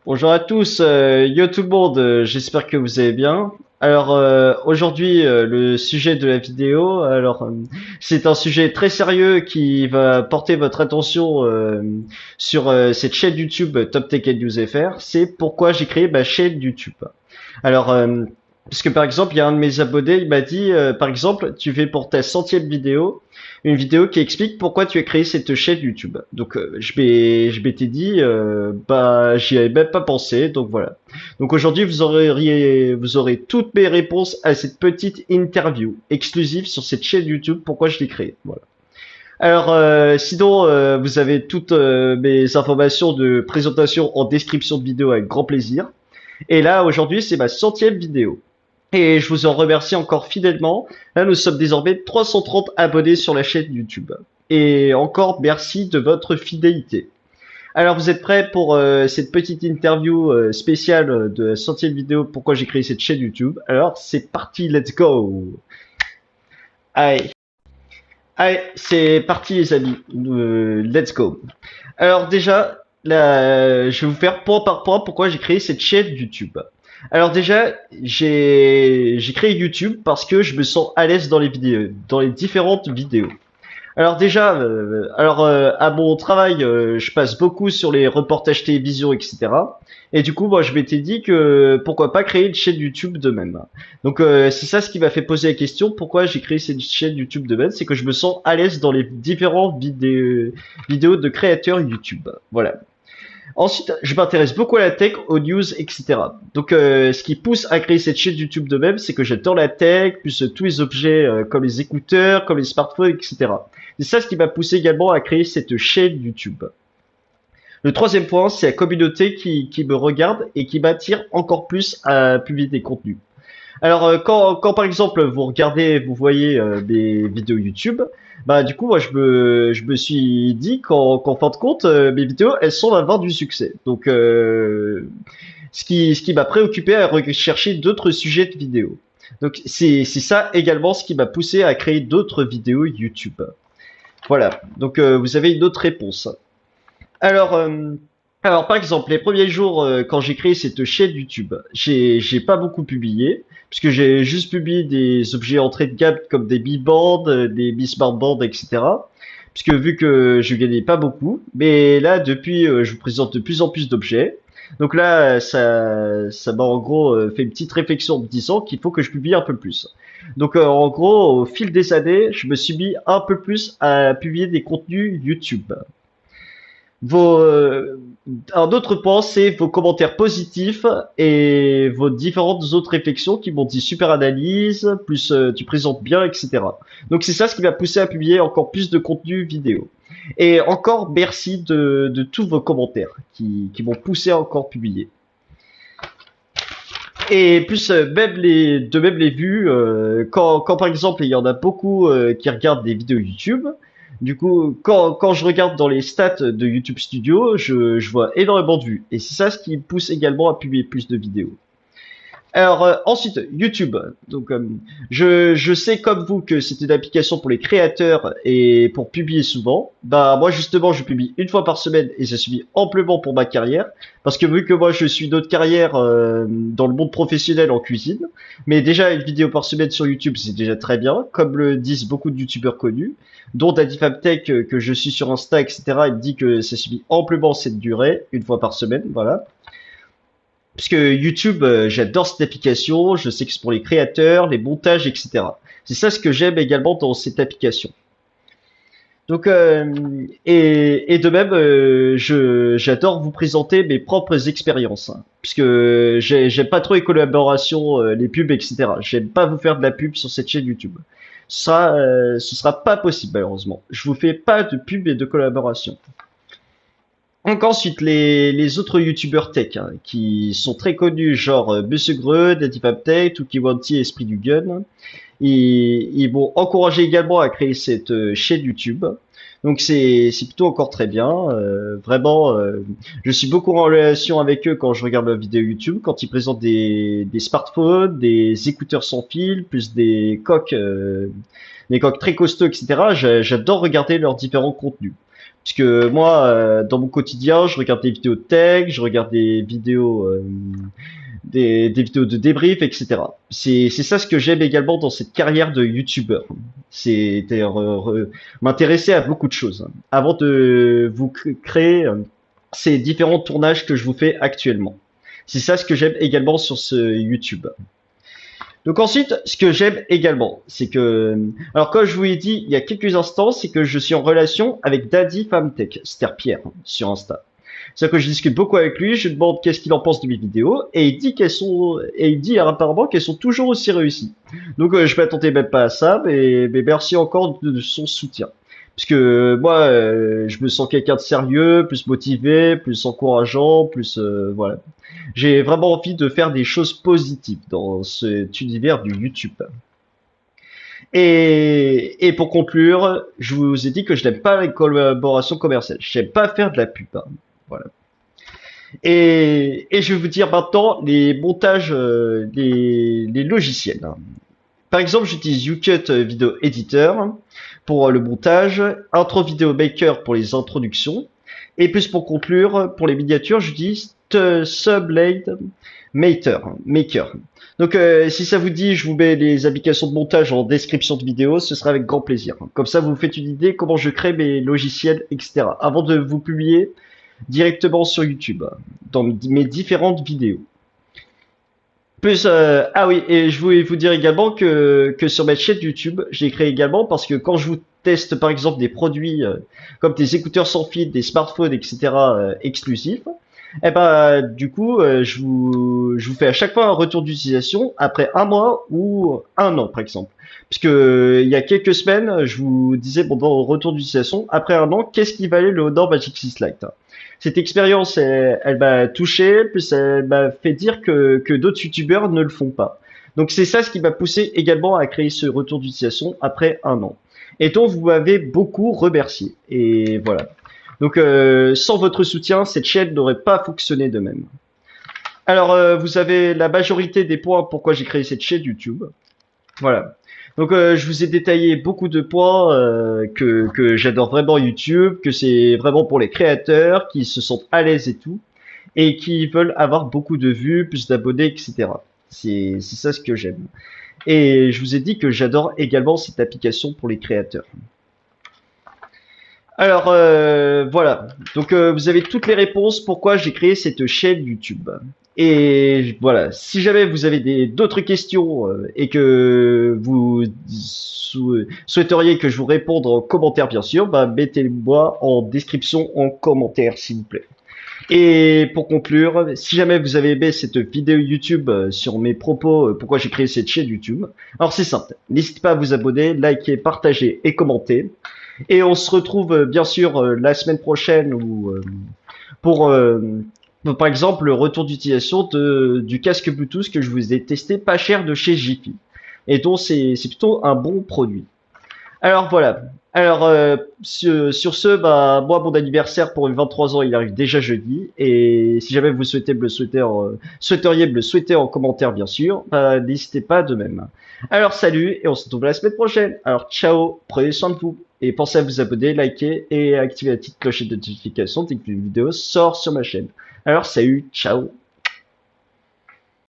Bonjour à tous, yo tout le monde, j'espère que vous allez bien. Alors aujourd'hui le sujet de la vidéo, c'est un sujet très sérieux qui va porter votre attention sur cette chaîne YouTube Top Tech and News FR. C'est pourquoi j'ai créé ma chaîne YouTube. Alors parce que par exemple il y a un de mes abonnés, il m'a dit par exemple tu fais pour ta centième vidéo une vidéo qui explique pourquoi tu as créé cette chaîne YouTube. Donc je m'étais dit bah j'y avais même pas pensé, donc voilà. Donc aujourd'hui vous aurez toutes mes réponses à cette petite interview exclusive sur cette chaîne YouTube pourquoi je l'ai créée. Voilà. Alors sinon vous avez toutes mes informations de présentation en description de vidéo avec grand plaisir. Et là aujourd'hui c'est ma centième vidéo. Et je vous en remercie encore fidèlement. Là, nous sommes désormais 330 abonnés sur la chaîne YouTube. Et encore merci de votre fidélité. Alors, vous êtes prêts pour cette petite interview spéciale de la centième vidéo pourquoi j'ai créé cette chaîne YouTube? Alors, c'est parti, let's go! Allez, allez, c'est parti les amis, let's go. Alors déjà, je vais vous faire point par point pourquoi j'ai créé cette chaîne YouTube. Alors déjà, j'ai créé YouTube parce que je me sens à l'aise dans les vidéos, dans les différentes vidéos. Alors déjà, à mon travail, je passe beaucoup sur les reportages télévision, etc. Et du coup, moi, je m'étais dit que pourquoi pas créer une chaîne YouTube de même. Donc c'est ça ce qui m'a fait poser la question pourquoi j'ai créé cette chaîne YouTube de même, c'est que je me sens à l'aise dans les différentes vidéos de créateurs YouTube. Voilà. Ensuite, je m'intéresse beaucoup à la tech, aux news, etc. Donc, ce qui pousse à créer cette chaîne YouTube de même, c'est que j'adore la tech, plus tous les objets comme les écouteurs, comme les smartphones, etc. C'est ça ce qui m'a poussé également à créer cette chaîne YouTube. Le troisième point, c'est la communauté qui me regarde et qui m'attire encore plus à publier des contenus. Alors quand par exemple vous regardez, vous voyez mes vidéos YouTube, bah du coup moi je me suis dit qu'en fin de compte mes vidéos elles sont la voie du succès. Donc ce qui m'a préoccupé à rechercher d'autres sujets de vidéos. Donc c'est ça également ce qui m'a poussé à créer d'autres vidéos YouTube. Voilà. Donc vous avez une autre réponse. Alors, par exemple, les premiers jours, quand j'ai créé cette chaîne YouTube, j'ai pas beaucoup publié, puisque j'ai juste publié des objets entrée de gamme comme des Mi Band, des Mi Smart Band, etc. Puisque vu que je gagnais pas beaucoup, mais là, depuis, je vous présente de plus en plus d'objets. Donc là, ça m'a en gros fait une petite réflexion en me disant qu'il faut que je publie un peu plus. Donc en gros, au fil des années, je me suis mis un peu plus à publier des contenus YouTube. Vos, un autre point, c'est vos commentaires positifs et vos différentes autres réflexions qui m'ont dit super analyse, plus tu présentes bien, etc. Donc c'est ça ce qui m'a poussé à publier encore plus de contenu vidéo. Et encore merci de tous vos commentaires qui m'ont poussé à encore publier. Et plus même les vues, quand par exemple il y en a beaucoup qui regardent des vidéos YouTube, du coup quand je regarde dans les stats de YouTube Studio, je vois énormément de vues. Et c'est ça ce qui me pousse également à publier plus de vidéos. Alors ensuite, YouTube. Donc je sais comme vous que c'est une application pour les créateurs et pour publier souvent. Bah moi justement je publie une fois par semaine et ça suffit amplement pour ma carrière. Parce que vu que moi je suis d'autres carrières dans le monde professionnel en cuisine, mais déjà une vidéo par semaine sur YouTube c'est déjà très bien, comme le disent beaucoup de youtubeurs connus, dont DaddyFabTech que je suis sur Insta, etc. Il me dit que ça suffit amplement cette durée, une fois par semaine, voilà. Parce que YouTube, j'adore cette application, je sais que c'est pour les créateurs, les montages, etc. C'est ça ce que j'aime également dans cette application. Donc, et de même, j'adore vous présenter mes propres expériences, hein, puisque j'aime pas trop les collaborations, les pubs, etc. J'aime pas vous faire de la pub sur cette chaîne YouTube. Ce sera pas possible malheureusement. Je vous fais pas de pub et de collaboration. Donc ensuite, les autres youtubeurs tech hein, qui sont très connus, genre Monsieur Greux, Tech, Tukiwanti, Esprit du Gun, ils m'ont encouragé également à créer cette chaîne YouTube. Donc c'est plutôt encore très bien. Vraiment, je suis beaucoup en relation avec eux quand je regarde leurs vidéos YouTube, quand ils présentent des smartphones, des écouteurs sans fil, plus des coques très costauds, etc. J'adore regarder leurs différents contenus. Parce que moi, dans mon quotidien, je regarde des vidéos de tech, je regarde des vidéos, des vidéos de débrief, etc. C'est ça ce que j'aime également dans cette carrière de youtubeur. C'est m'intéresser à beaucoup de choses avant de vous créer ces différents tournages que je vous fais actuellement. C'est ça ce que j'aime également sur ce YouTube. Donc ensuite, ce que j'aime également, c'est que, alors comme je vous l'ai dit il y a quelques instants, c'est que je suis en relation avec Daddy Femtech, c'est-à-dire Pierre, sur Insta. C'est-à-dire que je discute beaucoup avec lui, je lui demande qu'est-ce qu'il en pense de mes vidéos, et il dit et il dit apparemment qu'elles sont toujours aussi réussies. Donc je m'attendais même pas à ça, mais merci encore de son soutien. Parce que moi, je me sens quelqu'un de sérieux, plus motivé, plus encourageant, plus voilà. J'ai vraiment envie de faire des choses positives dans cet univers du YouTube. Et pour conclure, je vous ai dit que je n'aime pas les collaborations commerciales. Je n'aime pas faire de la pub, hein. Voilà. Et je vais vous dire maintenant les montages, les logiciels, hein. Par exemple, j'utilise YouCut Video Editor pour le montage, Intro Video Maker pour les introductions, et plus pour conclure, pour les miniatures, j'utilise Sublime Maker. Donc, si ça vous dit, je vous mets les applications de montage en description de vidéo, ce sera avec grand plaisir. Comme ça, vous vous faites une idée comment je crée mes logiciels, etc. Avant de vous publier directement sur YouTube, dans mes différentes vidéos. Plus, ah oui, et je voulais vous dire également que sur ma chaîne YouTube, j'ai créé également parce que quand je vous teste par exemple des produits comme des écouteurs sans fil, des smartphones, etc. Exclusifs, eh ben du coup, je vous fais à chaque fois un retour d'utilisation après un mois ou un an par exemple. Puisque il y a quelques semaines, je vous disais pendant le retour d'utilisation, après un an, qu'est-ce qui valait le Honor Magic 6 Lite? Cette expérience, elle m'a touché, plus elle m'a fait dire que d'autres youtubeurs ne le font pas. Donc c'est ça ce qui m'a poussé également à créer ce retour d'utilisation après un an. Et donc vous m'avez beaucoup remercié. Et voilà. Donc sans votre soutien, cette chaîne n'aurait pas fonctionné de même. Alors vous avez la majorité des points pourquoi j'ai créé cette chaîne YouTube. Voilà. Donc je vous ai détaillé beaucoup de points que j'adore vraiment YouTube, que c'est vraiment pour les créateurs qui se sentent à l'aise et tout, et qui veulent avoir beaucoup de vues, plus d'abonnés, etc. C'est ça ce que j'aime. Et je vous ai dit que j'adore également cette application pour les créateurs. Alors voilà, donc vous avez toutes les réponses pourquoi j'ai créé cette chaîne YouTube. Et voilà, si jamais vous avez d'autres questions et que vous souhaiteriez que je vous réponde en commentaire bien sûr, bah mettez-moi en description en commentaire s'il vous plaît. Et pour conclure, si jamais vous avez aimé cette vidéo YouTube sur mes propos, pourquoi j'ai créé cette chaîne YouTube, alors c'est simple, n'hésitez pas à vous abonner, liker, partager et commenter. Et on se retrouve bien sûr la semaine prochaine pour par exemple le retour d'utilisation du casque Bluetooth que je vous ai testé pas cher de chez Jiffy. Et donc c'est plutôt un bon produit. Alors voilà. Alors sur ce, bah moi mon anniversaire pour mes 23 ans il arrive déjà jeudi et si jamais vous souhaitez me le souhaiteriez me le souhaiter en commentaire bien sûr, bah, n'hésitez pas de même. Alors salut et on se retrouve la semaine prochaine. Alors ciao, prenez soin de vous et pensez à vous abonner, liker et activer la petite clochette de notification dès qu'une vidéo sort sur ma chaîne. Alors salut, ciao.